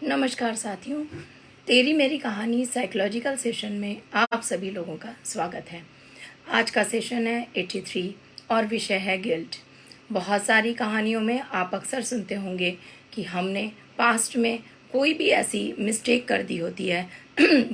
नमस्कार साथियों, तेरी मेरी कहानी साइकोलॉजिकल सेशन में आप सभी लोगों का स्वागत है। आज का सेशन है 83 और विषय है गिल्ट। बहुत सारी कहानियों में आप अक्सर सुनते होंगे कि हमने पास्ट में कोई भी ऐसी मिस्टेक कर दी होती है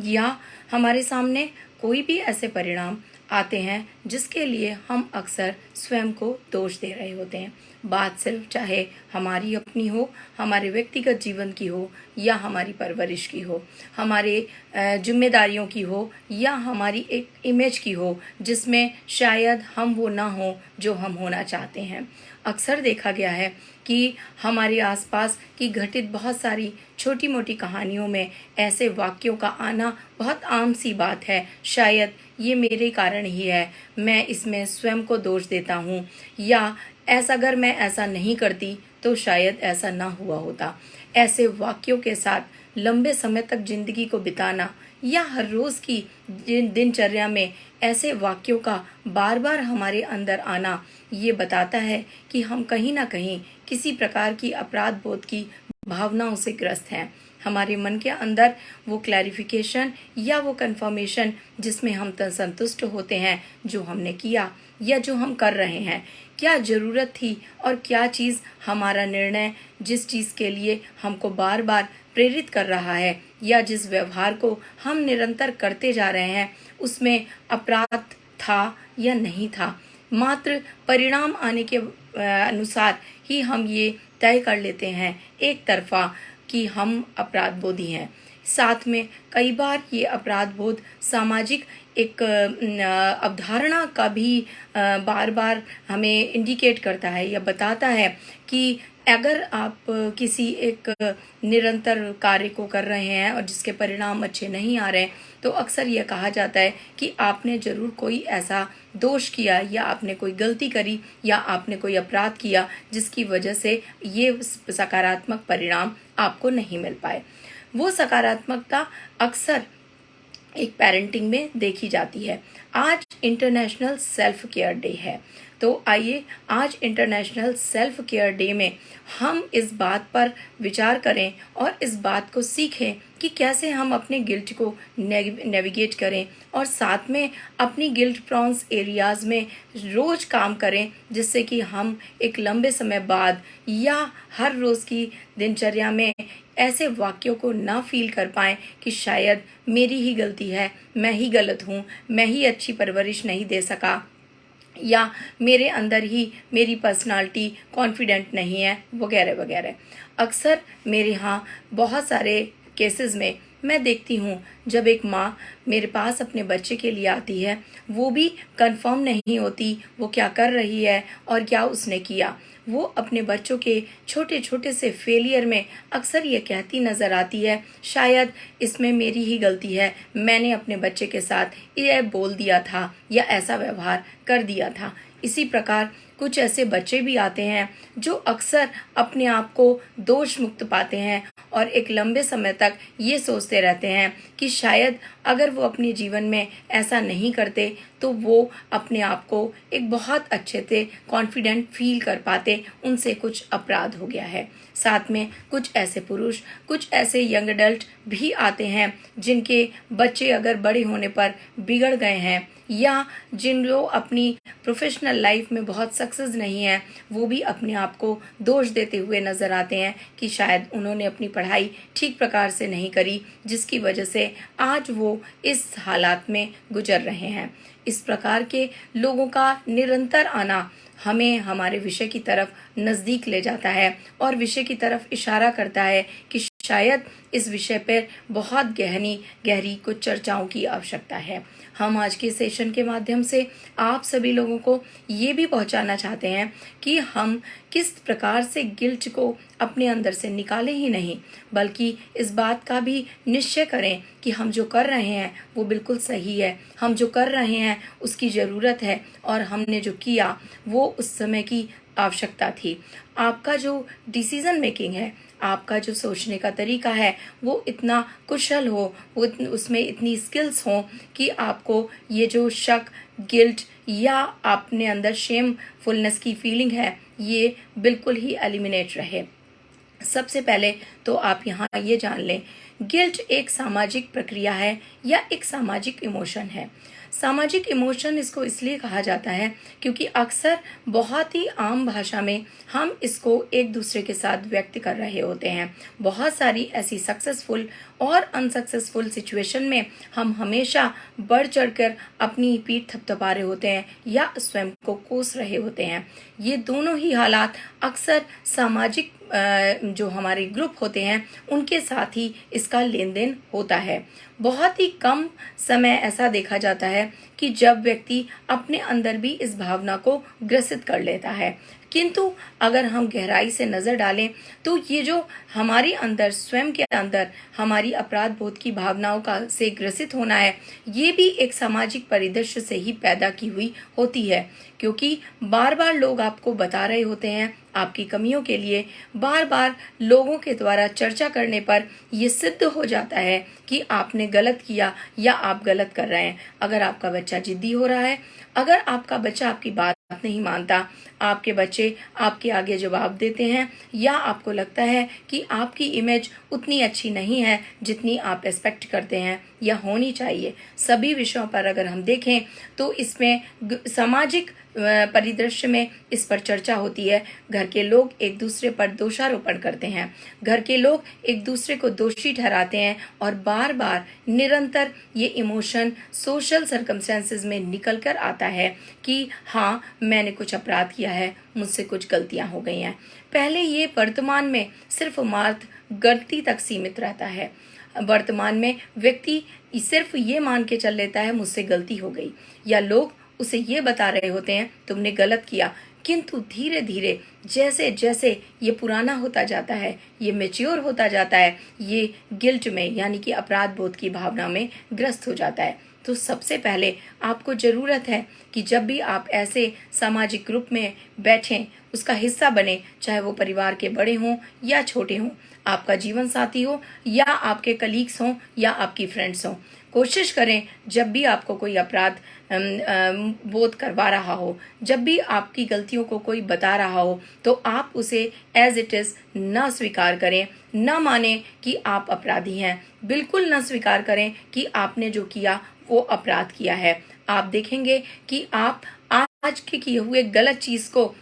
या हमारे सामने कोई भी ऐसे परिणाम आते हैं जिसके लिए हम अक्सर स्वयं को दोष दे रहे होते हैं। बात सिर्फ चाहे हमारी अपनी हो, हमारे व्यक्तिगत जीवन की हो या हमारी परवरिश की हो, हमारे जिम्मेदारियों की हो या हमारी एक इमेज की हो जिसमें शायद हम वो ना हो जो हम होना चाहते हैं। अक्सर देखा गया है कि हमारे आसपास की घटित बहुत सारी छोटी मोटी कहानियों में ऐसे वाक्यों का आना बहुत आम सी बात है। शायद ये मेरे कारण ही है, मैं इसमें स्वयं को दोष देता हूँ, या ऐसा अगर मैं ऐसा नहीं करती तो शायद ऐसा ना हुआ होता। ऐसे वाक्यों के साथ लंबे समय तक जिंदगी को बिताना या हर रोज की दिनचर्या में ऐसे वाक्यों का बार बार हमारे अंदर आना ये बताता है कि हम कहीं ना कहीं किसी प्रकार की अपराध बोध की भावनाओं से ग्रस्त हैं। हमारे मन के अंदर वो क्लैरिफिकेशन या वो कंफर्मेशन जिसमें हम संतुष्ट होते हैं जो हमने किया या जो हम कर रहे हैं, क्या ज़रूरत थी और क्या चीज़ हमारा निर्णय जिस चीज़ के लिए हमको बार बार प्रेरित कर रहा है या जिस व्यवहार को हम निरंतर करते जा रहे हैं उसमें अपराध था या नहीं था। मात्र परिणाम आने के अनुसार ही हम ये तय कर लेते हैं एक तरफा कि हम अपराधबोधी हैं। साथ में कई बार ये अपराध बोध सामाजिक एक अवधारणा का भी बार बार हमें इंडिकेट करता है या बताता है कि अगर आप किसी एक निरंतर कार्य को कर रहे हैं और जिसके परिणाम अच्छे नहीं आ रहे तो अक्सर यह कहा जाता है कि आपने जरूर कोई ऐसा दोष किया या आपने कोई गलती करी या आपने कोई अपराध किया जिसकी वजह से ये सकारात्मक परिणाम आपको नहीं मिल पाए। वो सकारात्मकता अक्सर एक पेरेंटिंग में देखी जाती है। आज इंटरनेशनल सेल्फ केयर डे है, तो आइए आज इंटरनेशनल सेल्फ केयर डे में हम इस बात पर विचार करें और इस बात को सीखें कि कैसे हम अपने गिल्ट को नेविगेट करें और साथ में अपनी गिल्ट प्रॉन्स एरियाज में रोज काम करें, जिससे कि हम एक लंबे समय बाद या हर रोज की दिनचर्या में ऐसे वाक्यों को ना फील कर पाएं कि शायद मेरी ही गलती है, मैं ही गलत हूँ, मैं ही अच्छी परवरिश नहीं दे सका या मेरे अंदर ही मेरी पर्सनालिटी कॉन्फिडेंट नहीं है, वगैरह वगैरह। अक्सर मेरे यहाँ बहुत सारे केसेस में मैं देखती हूँ जब एक माँ मेरे पास अपने बच्चे के लिए आती है, वो भी कंफर्म नहीं होती वो क्या कर रही है और क्या उसने किया। वो अपने बच्चों के छोटे छोटे से फेलियर में अक्सर ये कहती नज़र आती है, शायद इसमें मेरी ही गलती है, मैंने अपने बच्चे के साथ ये बोल दिया था या ऐसा व्यवहार कर दिया था। इसी प्रकार कुछ ऐसे बच्चे भी आते हैं जो अक्सर अपने आप को दोष मुक्त पाते हैं और एक लंबे समय तक ये सोचते रहते हैं कि शायद अगर वो अपने जीवन में ऐसा नहीं करते तो वो अपने आप को एक बहुत अच्छे से कॉन्फिडेंट फील कर पाते, उनसे कुछ अपराध हो गया है। साथ में कुछ ऐसे पुरुष, कुछ ऐसे यंग अडल्ट भी आते हैं जिनके बच्चे अगर बड़े होने पर बिगड़ गए हैं या जिन लोग अपनी प्रोफेशनल लाइफ में बहुत सक्सेस नहीं है, वो भी अपने आप को दोष देते हुए नजर आते हैं कि शायद उन्होंने अपनी पढ़ाई ठीक प्रकार से नहीं करी, जिसकी वजह से आज वो इस हालात में गुजर रहे हैं। इस प्रकार के लोगों का निरंतर आना हमें हमारे विषय की तरफ नज़दीक ले जाता है और विषय की तरफ इशारा करता है कि शायद इस विषय पर बहुत गहरी कुछ चर्चाओं की आवश्यकता है। हम आज के सेशन के माध्यम से आप सभी लोगों को ये भी पहुंचाना चाहते हैं कि हम किस प्रकार से गिल्ट को अपने अंदर से निकालें ही नहीं, बल्कि इस बात का भी निश्चय करें कि हम जो कर रहे हैं वो बिल्कुल सही है, हम जो कर रहे हैं उसकी ज़रूरत है और हमने जो किया वो उस समय की आवश्यकता थी। आपका जो डिसीजन मेकिंग है, आपका जो सोचने का तरीका है वो इतना कुशल हो, वो उसमें इतनी स्किल्स हों कि आपको ये जो शक, गिल्ट या अपने अंदर शेमफुलनेस की फीलिंग है ये बिल्कुल ही एलिमिनेट रहे। सबसे पहले तो आप यहाँ ये जान लें, गिल्ट एक सामाजिक प्रक्रिया है या एक सामाजिक इमोशन है। सामाजिक इमोशन इसको इसलिए कहा जाता है क्योंकि अक्सर बहुत ही आम भाषा में हम इसको एक दूसरे के साथ व्यक्त कर रहे होते हैं। बहुत सारी ऐसी सक्सेसफुल और अनसक्सेसफुल सिचुएशन में हम हमेशा बढ़ चढ़कर अपनी पीठ थपथपा रहे होते हैं या स्वयं को कोस रहे होते हैं। ये दोनों ही हालात अक्सर सामाजिक जो हमारे ग्रुप होते हैं उनके साथ ही इसका लेन देन होता है। बहुत ही कम समय ऐसा देखा जाता है कि जब व्यक्ति अपने अंदर भी इस भावना को ग्रसित कर लेता है, किंतु अगर हम गहराई से नजर डालें तो ये जो हमारे अंदर स्वयं के अंदर हमारी अपराध बोध की भावनाओं का से ग्रसित होना है, ये भी एक सामाजिक परिदृश्य से ही पैदा की हुई होती है। क्योंकि बार बार लोग आपको बता रहे होते हैं आपकी कमियों के लिए, बार बार लोगों के द्वारा चर्चा करने पर ये सिद्ध हो जाता है कि आपने गलत किया या आप गलत कर रहे हैं। अगर आपका बच्चा जिद्दी हो रहा है, अगर आपका बच्चा आपकी बात नहीं मानता, आपके बच्चे आपके आगे जवाब देते हैं, या आपको लगता है कि आपकी इमेज उतनी अच्छी नहीं है जितनी आप एक्सपेक्ट करते हैं या होनी चाहिए, सभी विषयों पर अगर हम देखें तो इसमें सामाजिक परिदृश्य में इस पर चर्चा होती है। घर के लोग एक दूसरे पर दोषारोपण करते हैं, घर के लोग एक दूसरे को दोषी ठहराते हैं और बार बार निरंतर ये इमोशन सोशल सर्कमस्टेंसेस में निकल कर आता है कि हाँ, मैंने कुछ अपराध किया है, मुझसे कुछ गलतियां हो गई हैं। पहले ये वर्तमान में सिर्फ मात्र गलती तक सीमित रहता है। वर्तमान में व्यक्ति सिर्फ ये मान के चल लेता है मुझसे गलती हो गई, या लोग उसे ये बता रहे होते हैं तुमने गलत किया। किंतु धीरे धीरे जैसे जैसे ये पुराना होता जाता है, ये मैच्योर होता जाता है, ये गिल्ट में यानी कि अपराध बोध की भावना में ग्रस्त हो जाता है। तो सबसे पहले आपको ज़रूरत है कि जब भी आप ऐसे सामाजिक ग्रुप में बैठें, उसका हिस्सा बने, चाहे वो परिवार के बड़े हों या छोटे हों, आपका जीवन साथी हो या आपके कलीग्स हों या आपकी फ्रेंड्स हों, कोशिश करें जब भी आपको कोई अपराध बोध करवा रहा हो, जब भी आपकी गलतियों को कोई बता रहा हो, तो आप उसे एज इट इज़ ना स्वीकार करें, ना माने कि आप अपराधी हैं, बिल्कुल ना स्वीकार करें कि आपने जो किया वो अपराध किया है। आप देखेंगे कि आप आज के किए हुए गलत चीज़ को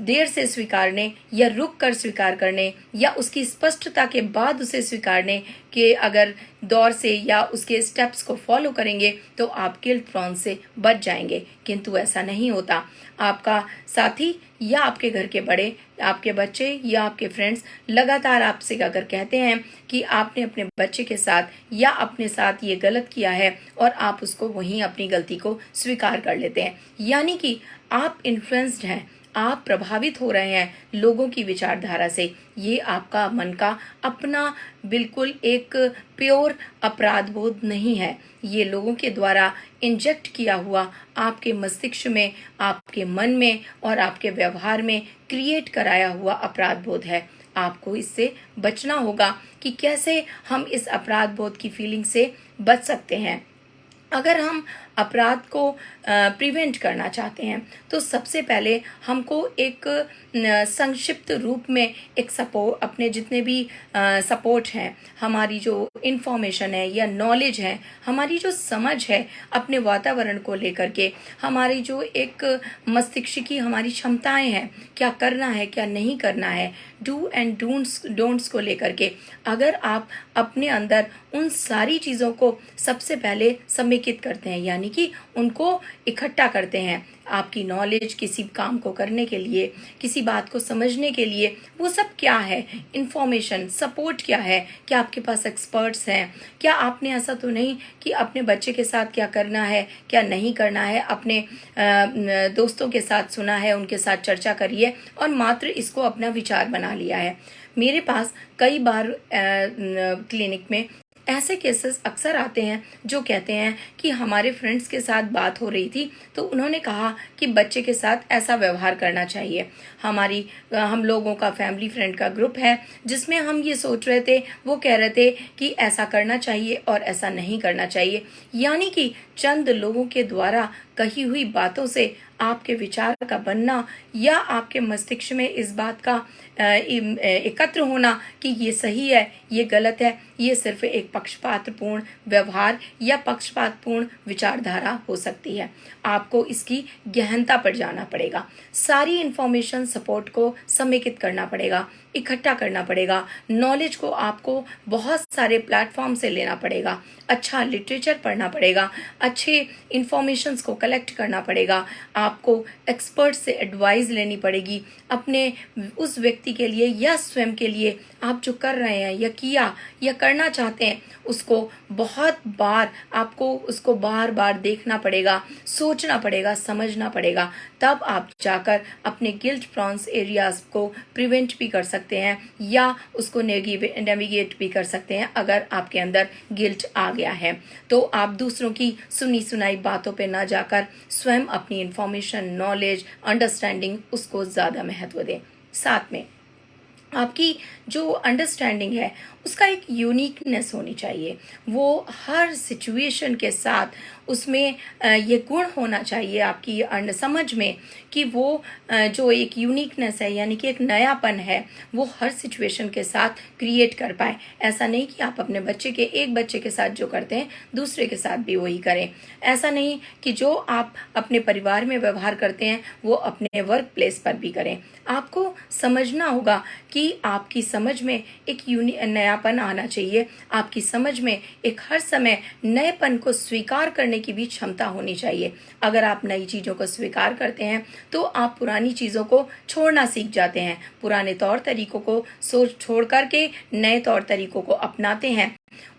देर से स्वीकारने या रुक कर स्वीकार करने या उसकी स्पष्टता के बाद उसे स्वीकारने के अगर दौर से या उसके स्टेप्स को फॉलो करेंगे तो आप गिल्ट प्रॉन से बच जाएंगे। किंतु ऐसा नहीं होता। आपका साथी या आपके घर के बड़े, आपके बच्चे या आपके फ्रेंड्स लगातार आपसे अगर कहते हैं कि आपने अपने बच्चे के साथ या अपने साथ ये गलत किया है और आप उसको वहीं अपनी गलती को स्वीकार कर लेते हैं, यानी कि आप इन्फ्लुएंस्ड हैं, आप प्रभावित हो रहे हैं लोगों की विचारधारा से। ये आपका मन का अपना बिल्कुल एक प्योर अपराध बोध नहीं है, ये लोगों के द्वारा इंजेक्ट किया हुआ आपके मस्तिष्क में, आपके मन में और आपके व्यवहार में क्रिएट कराया हुआ अपराध बोध है। आपको इससे बचना होगा कि कैसे हम इस अपराध बोध की फीलिंग से बच सकते हैं। अगर हम अपराध को प्रिवेंट करना चाहते हैं तो सबसे पहले हमको एक संक्षिप्त रूप में एक सपोर्ट, अपने जितने भी सपोर्ट हैं, हमारी जो इंफॉर्मेशन है या नॉलेज है, हमारी जो समझ है अपने वातावरण को लेकर के, हमारी जो एक मस्तिष्क की हमारी क्षमताएं हैं, क्या करना है क्या नहीं करना है, डू एंड डोंट्स को लेकर के, अगर आप अपने अंदर उन सारी चीज़ों को सबसे पहले समेकित करते हैं, यानी कि उनको इकट्ठा करते हैं, आपकी नॉलेज किसी काम को करने के लिए, किसी बात को समझने के लिए, वो सब क्या है, इंफॉर्मेशन, सपोर्ट क्या है, क्या आपके पास एक्सपर्ट्स हैं, क्या आपने ऐसा तो नहीं कि अपने बच्चे के साथ क्या करना है क्या नहीं करना है अपने दोस्तों के साथ सुना है, उनके साथ चर्चा करिए और मात्र इसको अपना विचार बना लिया है। मेरे पास कई बार क्लिनिक में ऐसे केसेस अक्सर आते हैं जो कहते हैं कि हमारे फ्रेंड्स के साथ बात हो रही थी तो उन्होंने कहा कि बच्चे के साथ ऐसा व्यवहार करना चाहिए। हम लोगों का फैमिली फ्रेंड का ग्रुप है जिसमें हम ये सोच रहे थे, वो कह रहे थे कि ऐसा करना चाहिए और ऐसा नहीं करना चाहिए, यानी कि चंद लोगों के द्वारा कही हुई बातों से आपके विचार का बनना या आपके मस्तिष्क में इस बात का एकत्र होना कि ये सही है, ये गलत है, ये सिर्फ एक पक्षपातपूर्ण व्यवहार या पक्षपातपूर्ण विचारधारा हो सकती है। आपको इसकी गहनता पर जाना पड़ेगा, सारी इंफॉर्मेशन सपोर्ट को समेकित करना पड़ेगा, इकट्ठा करना पड़ेगा, नॉलेज को आपको बहुत सारे प्लेटफॉर्म से लेना पड़ेगा, अच्छा लिटरेचर पढ़ना पड़ेगा, अच्छे इंफॉर्मेशंस को कलेक्ट करना पड़ेगा, आपको एक्सपर्ट से एडवाइस लेनी पड़ेगी अपने उस व्यक्ति के लिए या स्वयं के लिए। आप जो कर रहे हैं या किया या करना चाहते हैं उसको बहुत बार आपको उसको बार बार देखना पड़ेगा, सोचना पड़ेगा, समझना पड़ेगा, तब आप जाकर अपने गिल्ट प्रॉन्स एरियाज को प्रिवेंट भी कर सकते हैं या उसको नेविगेट भी कर सकते हैं। अगर आपके अंदर गिल्ट आ गया है तो आप दूसरों की सुनी सुनाई बातों पे ना जाकर स्वयं अपनी इंफॉर्मेशन, नॉलेज, अंडरस्टैंडिंग उसको ज़्यादा महत्व दें। साथ में आपकी जो अंडरस्टैंडिंग है उसका एक यूनिकनेस होनी चाहिए, वो हर सिचुएशन के साथ उसमें ये गुण होना चाहिए आपकी समझ में कि वो जो एक यूनिकनेस है यानी कि एक नयापन है वो हर सिचुएशन के साथ क्रिएट कर पाए। ऐसा नहीं कि आप अपने एक बच्चे के साथ जो करते हैं दूसरे के साथ भी वही करें। ऐसा नहीं कि जो आप अपने परिवार में व्यवहार करते हैं वो अपने वर्क प्लेस पर भी करें। आपको समझना होगा कि आपकी समझ में एक नयापन आना चाहिए, आपकी समझ में एक हर समय नएपन को स्वीकार करने की भी क्षमता होनी चाहिए। अगर आप नई चीज़ों को स्वीकार करते हैं तो आप पुरानी चीज़ों को छोड़ना सीख जाते हैं, पुराने तौर तरीकों को छोड़ करके नए तौर तरीकों को अपनाते हैं,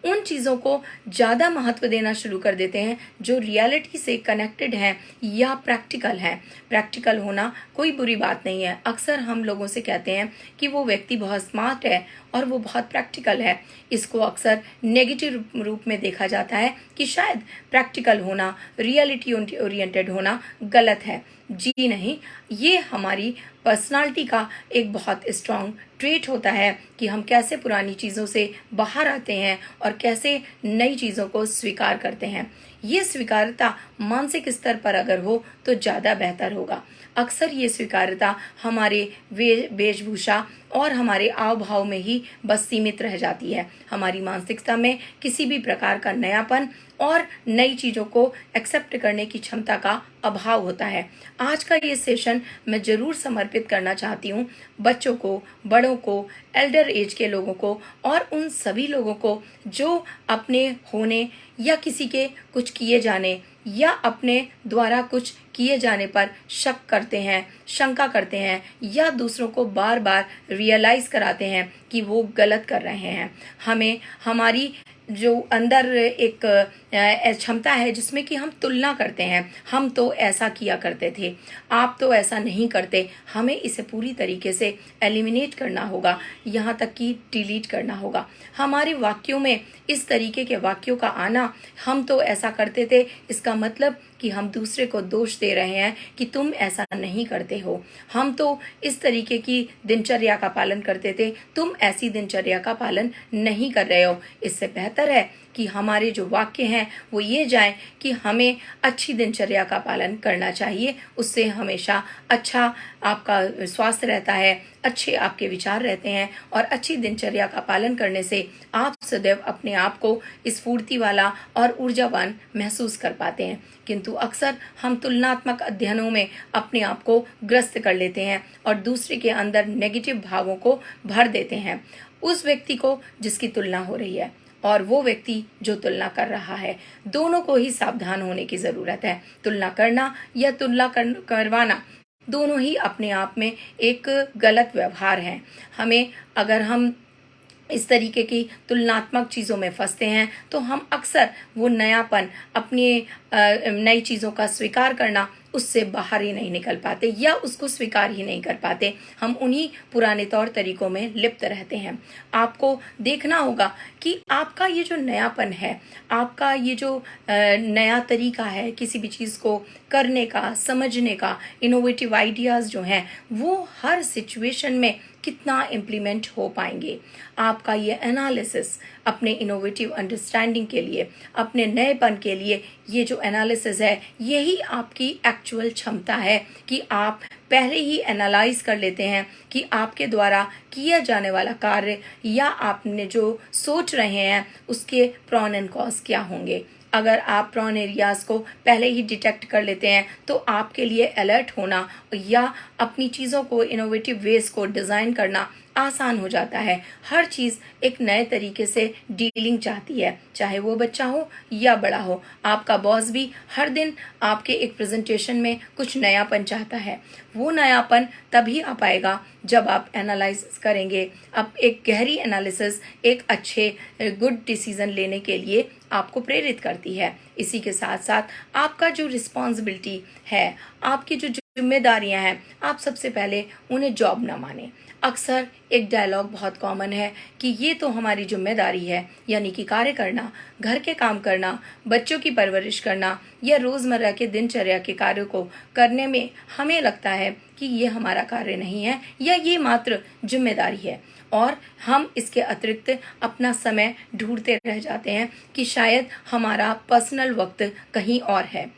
उन चीज़ों को ज़्यादा महत्व देना शुरू कर देते हैं जो रियलिटी से कनेक्टेड हैं या प्रैक्टिकल हैं। प्रैक्टिकल होना कोई बुरी बात नहीं है। अक्सर हम लोगों से कहते हैं कि वो व्यक्ति बहुत स्मार्ट है और वो बहुत प्रैक्टिकल है। इसको अक्सर नेगेटिव रूप में देखा जाता है कि शायद प्रैक्टिकल होना, रियलिटी ओरिएंटेड होना गलत है। जी नहीं, ये हमारी पर्सनालिटी का एक बहुत स्ट्रॉन्ग ट्रेट होता है कि हम कैसे पुरानी चीज़ों से बाहर आते हैं और कैसे नई चीज़ों को स्वीकार करते हैं। ये स्वीकार्यता मानसिक स्तर पर अगर हो तो ज़्यादा बेहतर होगा। अक्सर ये स्वीकार्यता हमारे वेशभूषा और हमारे आव भाव में ही बस सीमित रह जाती है। हमारी मानसिकता में किसी भी प्रकार का नयापन और नई चीज़ों को एक्सेप्ट करने की क्षमता का अभाव होता है। आज का ये सेशन मैं ज़रूर समर्पित करना चाहती हूँ बच्चों को, बड़ों को, एल्डर एज के लोगों को और उन सभी लोगों को जो अपने होने या किसी के कुछ किए जाने या अपने द्वारा कुछ किए जाने पर शक करते हैं, शंका करते हैं या दूसरों को बार बार रियलाइज़ कराते हैं कि वो गलत कर रहे हैं। हमें हमारी जो अंदर एक क्षमता है जिसमें कि हम तुलना करते हैं, हम तो ऐसा किया करते थे, आप तो ऐसा नहीं करते। हमें इसे पूरी तरीके से एलिमिनेट करना होगा, यहाँ तक कि डिलीट करना होगा। हमारे वाक्यों में इस तरीके के वाक्यों का आना, हम तो ऐसा करते थे, इसका मतलब कि हम दूसरे को दोष दे रहे हैं कि तुम ऐसा नहीं करते हो। हम तो इस तरीके की दिनचर्या का पालन करते थे, तुम ऐसी दिनचर्या का पालन नहीं कर रहे हो। इससे बेहतर है कि हमारे जो वाक्य हैं वो ये जाएं कि हमें अच्छी दिनचर्या का पालन करना चाहिए। उससे हमेशा अच्छा आपका स्वास्थ्य रहता है, अच्छे आपके विचार रहते हैं और अच्छी दिनचर्या का पालन करने से आप सदैव अपने आप को स्फूर्ति वाला और ऊर्जावान महसूस कर पाते हैं। किंतु अक्सर हम तुलनात्मक अध्ययनों में अपने आप को ग्रस्त कर लेते हैं और दूसरे के अंदर नेगेटिव भावों को भर देते हैं। उस व्यक्ति को जिसकी तुलना हो रही है और वो व्यक्ति जो तुलना कर रहा है, दोनों को ही सावधान होने की ज़रूरत है। तुलना करना या तुलना करवाना दोनों ही अपने आप में एक गलत व्यवहार है। अगर हम इस तरीके की तुलनात्मक चीज़ों में फंसते हैं तो हम अक्सर वो नयापन, अपनी नई चीज़ों का स्वीकार करना, उससे बाहर ही नहीं निकल पाते या उसको स्वीकार ही नहीं कर पाते। हम उन्हीं पुराने तौर तरीकों में लिप्त रहते हैं। आपको देखना होगा कि आपका ये जो नयापन है, आपका ये जो नया तरीका है किसी भी चीज़ को करने का, समझने का, इनोवेटिव आइडियाज़ जो हैं वो हर सिचुएशन में कितना इम्प्लीमेंट हो पाएंगे। आपका ये एनालिसिस अपने इनोवेटिव अंडरस्टैंडिंग के लिए, अपने नएपन के लिए, ये जो एनालिसिस है यही आपकी एक्चुअल क्षमता है कि आप पहले ही एनालाइज कर लेते हैं कि आपके द्वारा किया जाने वाला कार्य या आपने जो सोच रहे हैं उसके प्रॉन एंड कॉज क्या होंगे। अगर आप प्रॉन एरियाज को पहले ही डिटेक्ट कर लेते हैं तो आपके लिए अलर्ट होना या अपनी चीज़ों को इनोवेटिव वेज को डिज़ाइन करना आसान हो जाता है। हर चीज़ एक नए तरीके से डीलिंग चाहती है, चाहे वो बच्चा हो या बड़ा हो। आपका बॉस भी हर दिन आपके एक प्रेजेंटेशन में कुछ नयापन चाहता है। वो नयापन तभी आ पाएगा जब आप एनालाइज करेंगे। अब एक गहरी एनालिसिस एक अच्छे गुड डिसीजन लेने के लिए आपको प्रेरित करती है। इसी के साथ साथ आपका जो रिस्पॉन्सिबिलिटी है, आपकी जो जिम्मेदारियां हैं, आप सबसे पहले उन्हें जॉब ना माने। अक्सर एक डायलॉग बहुत कॉमन है कि ये तो हमारी जिम्मेदारी है, यानी कि कार्य करना, घर के काम करना, बच्चों की परवरिश करना या रोज़मर्रा के दिनचर्या के कार्यों को करने में हमें लगता है कि ये हमारा कार्य नहीं है या ये मात्र जिम्मेदारी है, और हम इसके अतिरिक्त अपना समय ढूंढते रह जाते हैं कि शायद हमारा पर्सनल वक्त कहीं और है।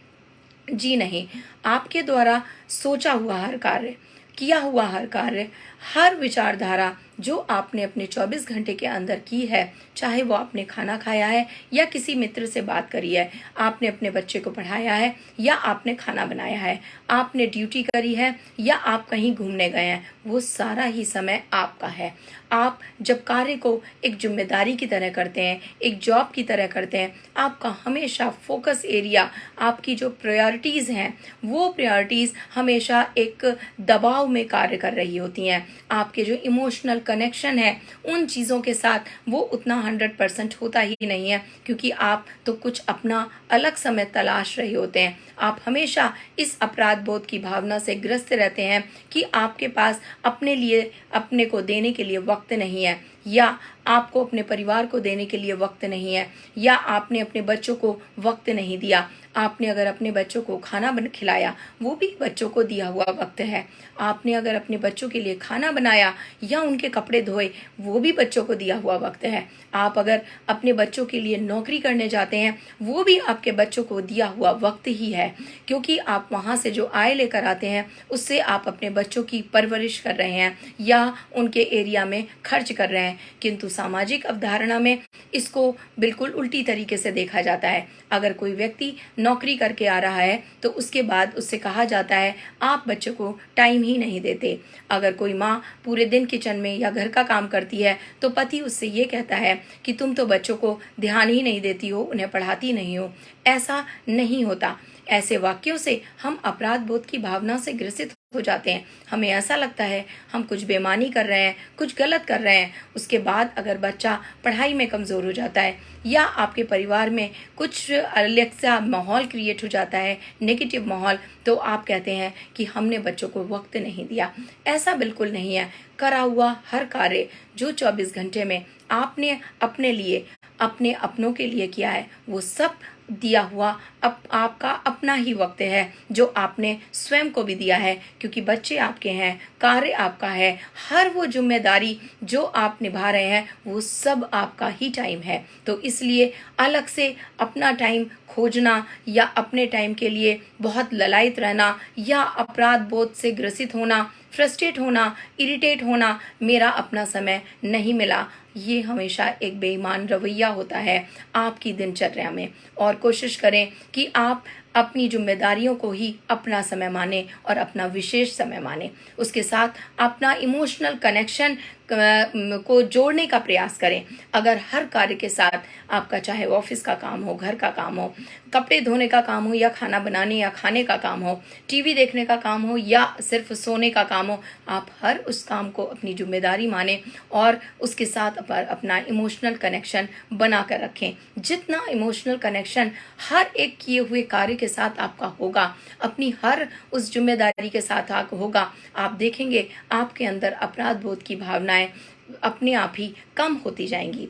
जी नहीं, आपके द्वारा सोचा हुआ हर कार्य, किया हुआ हर कार्य, हर विचारधारा जो आपने अपने 24 घंटे के अंदर की है, चाहे वो आपने खाना खाया है या किसी मित्र से बात करी है, आपने अपने बच्चे को पढ़ाया है या आपने खाना बनाया है, आपने ड्यूटी करी है या आप कहीं घूमने गए हैं, वो सारा ही समय आपका है। आप जब कार्य को एक जिम्मेदारी की तरह करते हैं, एक जॉब की तरह करते हैं, आपका हमेशा फोकस एरिया, आपकी जो प्रायोरिटीज़ हैं वो प्रायोरिटीज़ हमेशा एक दबाव में कार्य कर रही होती हैं। आपके जो इमोशनल कनेक्शन है उन चीज़ों के साथ वो उतना 100% होता ही नहीं है, क्योंकि आप तो कुछ अपना अलग समय तलाश रहे होते हैं। आप हमेशा इस अपराध बोध की भावना से ग्रस्त रहते हैं कि आपके पास अपने लिए, अपने को देने के लिए वक्त नहीं है, या आपको अपने परिवार को देने के लिए वक्त नहीं है, या आपने अपने बच्चों को वक्त नहीं दिया। आपने अगर अपने बच्चों को खाना खिलाया, वो भी बच्चों को दिया हुआ वक्त है। आपने अगर अपने बच्चों के लिए खाना बनाया या उनके कपड़े धोए, वो भी बच्चों को दिया हुआ वक्त है। आप अगर अपने बच्चों के लिए नौकरी करने जाते हैं, वो भी आपके बच्चों को दिया हुआ वक्त ही है, क्योंकि आप वहाँ से जो आय लेकर आते हैं उससे आप अपने बच्चों की परवरिश कर रहे हैं या उनके एरिया में खर्च कर रहे हैं। किंतु सामाजिक अवधारणा में इसको बिल्कुल उल्टी तरीके से देखा जाता है। अगर कोई व्यक्ति नौकरी करके आ रहा है तो उसके बाद उससे कहा जाता है आप बच्चों को टाइम ही नहीं देते। अगर कोई माँ पूरे दिन किचन में या घर का काम करती है तो पति उससे ये कहता है कि तुम तो बच्चों को ध्यान ही नहीं देती हो, उन्हें पढ़ाती नहीं हो। ऐसा नहीं होता। ऐसे वाक्यों से हम अपराध बोध की भावना से ग्रसित हो जाते हैं। हमें ऐसा लगता है हम कुछ बेईमानी कर रहे हैं, कुछ गलत कर रहे हैं। उसके बाद अगर बच्चा पढ़ाई में कमज़ोर हो जाता है या आपके परिवार में कुछ अलग सा माहौल क्रिएट हो जाता है, नेगेटिव माहौल, तो आप कहते हैं कि हमने बच्चों को वक्त नहीं दिया। ऐसा बिल्कुल नहीं है। करा हुआ हर कार्य जो 24 घंटे में आपने अपने लिए, अपने अपनों के लिए किया है, वो सब दिया हुआ आपका अपना ही वक्त है जो आपने स्वयं को भी दिया है, क्योंकि बच्चे आपके हैं, कार्य आपका है। हर वो जिम्मेदारी जो आप निभा रहे हैं वो सब आपका ही टाइम है। तो इसलिए अलग से अपना टाइम खोजना या अपने टाइम के लिए बहुत ललायत रहना या अपराध बोध से ग्रसित होना, फ्रस्ट्रेट होना, इरिटेट होना, मेरा अपना समय नहीं मिला, ये हमेशा एक बेईमान रवैया होता है आपकी दिनचर्या में। और कोशिश करें कि आप अपनी जिम्मेदारियों को ही अपना समय माने और अपना विशेष समय माने। उसके साथ अपना इमोशनल कनेक्शन को जोड़ने का प्रयास करें। अगर हर कार्य के साथ आपका, चाहे ऑफिस का काम हो, घर का काम हो, कपड़े धोने का काम हो या खाना बनाने या खाने का काम हो, टीवी देखने का काम हो या सिर्फ सोने का काम हो, आप हर उस काम को अपनी जिम्मेदारी माने और उसके साथ अपना इमोशनल कनेक्शन बना कर रखें। जितना इमोशनल कनेक्शन हर एक किए हुए कार्य के साथ आपका होगा, अपनी हर उस जिम्मेदारी के साथ होगा, आप देखेंगे आपके अंदर अपराध बोध की भावनाएं अपने आप ही कम होती जाएंगी।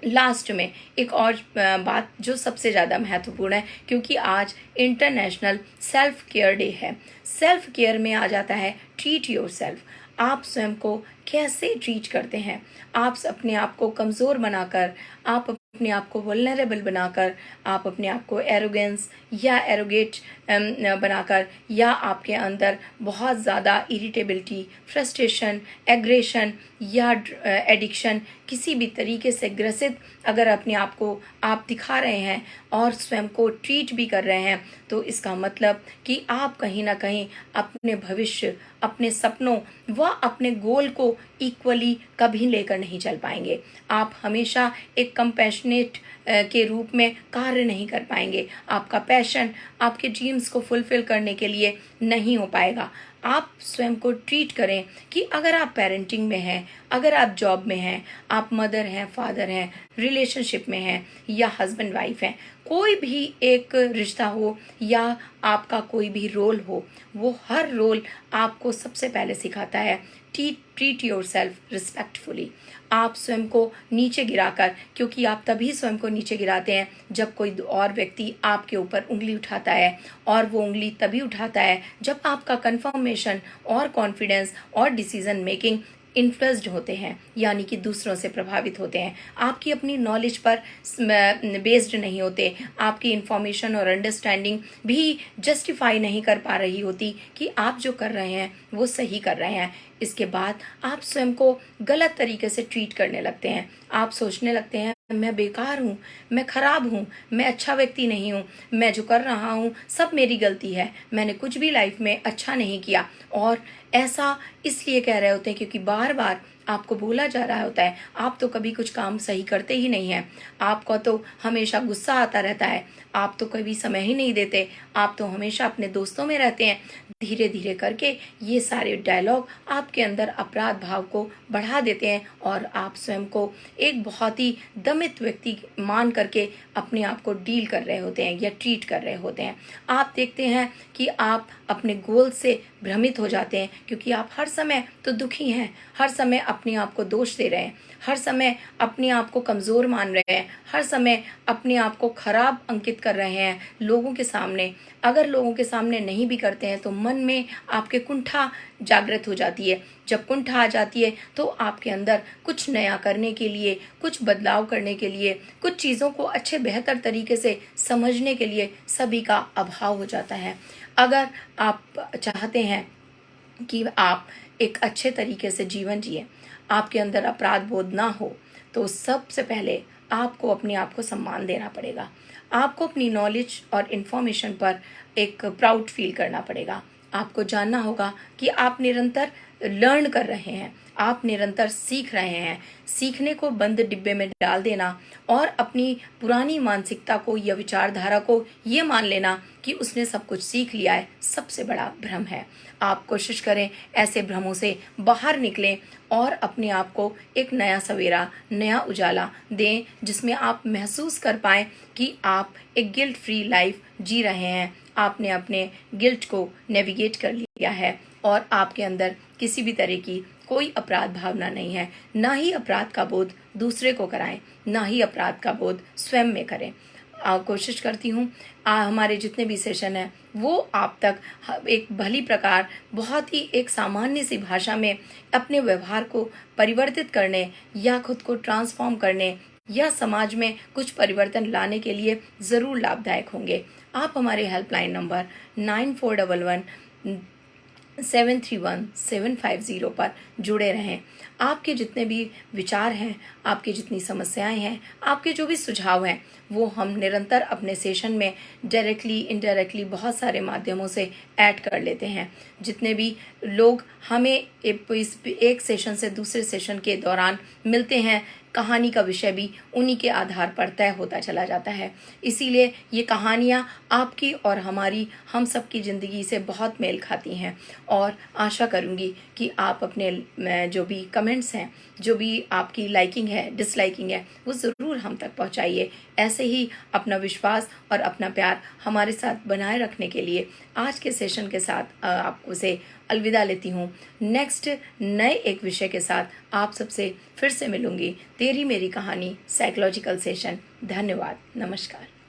लास्ट में एक और बात जो सबसे ज़्यादा महत्वपूर्ण है, क्योंकि आज इंटरनेशनल सेल्फ केयर डे है। सेल्फ केयर में आ जाता है ट्रीट योर सेल्फ। आप स्वयं को कैसे ट्रीट करते हैं। आप अपने आप को कमज़ोर बनाकर, आप अपने आप को वल्नरेबल बनाकर, आप अपने आप को एरोगेंस या एरोगेट बनाकर, या आपके अंदर बहुत ज़्यादा इरिटेबिलिटी, फ्रस्ट्रेशन, एग्रेशन या एडिक्शन, किसी भी तरीके से ग्रसित अगर अपने आप को आप दिखा रहे हैं और स्वयं को ट्रीट भी कर रहे हैं, तो इसका मतलब कि आप कहीं ना कहीं अपने भविष्य, अपने सपनों व अपने गोल को इक्वली कभी लेकर नहीं चल पाएंगे। आप हमेशा एक कंपैशनेट के रूप में कार्य नहीं कर पाएंगे। आपका पैशन आपके ड्रीम्स को फुलफिल करने के लिए नहीं हो पाएगा। आप स्वयं को ट्रीट करें कि अगर आप पेरेंटिंग में हैं, अगर आप जॉब में हैं, आप मदर हैं, फादर हैं, रिलेशनशिप में हैं या हस्बैंड वाइफ हैं, कोई भी एक रिश्ता हो या आपका कोई भी रोल हो, वो हर रोल आपको सबसे पहले सिखाता है ट्रीट योर सेल्फ रिस्पेक्टफुली। आप स्वयं को नीचे गिराकर, क्योंकि आप तभी स्वयं को नीचे गिराते हैं जब कोई और व्यक्ति आपके ऊपर उंगली उठाता है, और वो उंगली तभी उठाता है जब आपका कन्फर्मेशन और कॉन्फिडेंस और डिसीजन मेकिंग इन्फ्लुएंस्ड होते हैं, यानी कि दूसरों से प्रभावित होते हैं, आपकी अपनी नॉलेज पर बेस्ड नहीं होते, आपकी इंफॉर्मेशन और अंडरस्टैंडिंग भी जस्टिफाई नहीं कर पा रही होती कि आप जो कर रहे हैं वो सही कर रहे हैं। इसके बाद आप स्वयं को गलत तरीके से ट्रीट करने लगते हैं। आप सोचने लगते हैं मैं बेकार हूँ, मैं खराब हूँ, मैं अच्छा व्यक्ति नहीं हूँ, मैं जो कर रहा हूँ सब मेरी गलती है, मैंने कुछ भी लाइफ में अच्छा नहीं किया। और ऐसा इसलिए कह रहे होते हैं क्योंकि बार बार आपको बोला जा रहा होता है आप तो कभी कुछ काम सही करते ही नहीं हैं, आपको तो हमेशा गुस्सा आता रहता है, आप तो कभी समय ही नहीं देते, आप तो हमेशा अपने दोस्तों में रहते हैं। धीरे धीरे करके ये सारे डायलॉग आपके अंदर अपराध भाव को बढ़ा देते हैं और आप स्वयं को एक बहुत ही दमित व्यक्ति मान करके अपने आप को डील कर रहे होते हैं या ट्रीट कर रहे होते हैं। आप देखते हैं कि आप अपने गोल से भ्रमित हो जाते हैं क्योंकि आप हर समय तो दुखी हैं, हर समय अपने आप को दोष दे रहे हैं, हर समय अपने आप को कमज़ोर मान रहे हैं, हर समय अपने आप को खराब अंकित कर रहे हैं लोगों के सामने। अगर लोगों के सामने नहीं भी करते हैं तो मन में आपके कुंठा जागृत हो जाती है। जब कुंठा आ जाती है तो आपके अंदर कुछ नया करने के लिए, कुछ बदलाव करने के लिए, कुछ चीज़ों को अच्छे बेहतर तरीके से समझने के लिए सभी का अभाव हो जाता है। अगर आप चाहते हैं कि आप एक अच्छे तरीके से जीवन जिए, आपके अंदर अपराध बोध ना हो, तो सबसे पहले आपको अपने आप को सम्मान देना पड़ेगा। आपको अपनी नॉलेज और इन्फॉर्मेशन पर एक प्राउड फील करना पड़ेगा। आपको जानना होगा कि आप निरंतर लर्न कर रहे हैं, आप निरंतर सीख रहे हैं। सीखने को बंद डिब्बे में डाल देना और अपनी पुरानी मानसिकता को या विचारधारा को ये मान लेना कि उसने सब कुछ सीख लिया है, सबसे बड़ा भ्रम है। आप कोशिश करें ऐसे भ्रमों से बाहर निकलें और अपने आप को एक नया सवेरा, नया उजाला दें जिसमें आप महसूस कर पाएं कि आप एक गिल्ट फ्री लाइफ जी रहे हैं। आपने अपने गिल्ट को नेविगेट कर लिया है और आपके अंदर किसी भी तरह की कोई अपराध भावना नहीं है। ना ही अपराध का बोध दूसरे को कराएं, ना ही अपराध का बोध स्वयं में करें। कोशिश करती हूँ हमारे जितने भी सेशन हैं वो आप तक एक भली प्रकार, बहुत ही एक सामान्य सी भाषा में अपने व्यवहार को परिवर्तित करने या खुद को ट्रांसफॉर्म करने या समाज में कुछ परिवर्तन लाने के लिए ज़रूर लाभदायक होंगे। आप हमारे हेल्पलाइन नंबर 9411-731-750 पर जुड़े रहें। आपके जितने भी विचार हैं, आपकी जितनी समस्याएं हैं, आपके जो भी सुझाव हैं, वो हम निरंतर अपने सेशन में डायरेक्टली इनडायरेक्टली बहुत सारे माध्यमों से ऐड कर लेते हैं। जितने भी लोग हमें इस एक सेशन से दूसरे सेशन के दौरान मिलते हैं, कहानी का विषय भी उन्हीं के आधार पर तय होता चला जाता है। इसीलिए ये कहानियाँ आपकी और हमारी, हम सब की ज़िंदगी से बहुत मेल खाती हैं और आशा करूँगी कि आप अपने जो भी कमेंट्स हैं, जो भी आपकी लाइकिंग है, डिसलाइकिंग है, वो ज़रूर हम तक पहुँचाइए। ऐसे ही अपना विश्वास और अपना प्यार हमारे साथ बनाए रखने के लिए आज के सेशन के साथ आपको से अलविदा लेती हूँ। नेक्स्ट नए एक विषय के साथ आप सबसे फिर से मिलूंगी। तेरी मेरी कहानी साइकोलॉजिकल सेशन। धन्यवाद, नमस्कार।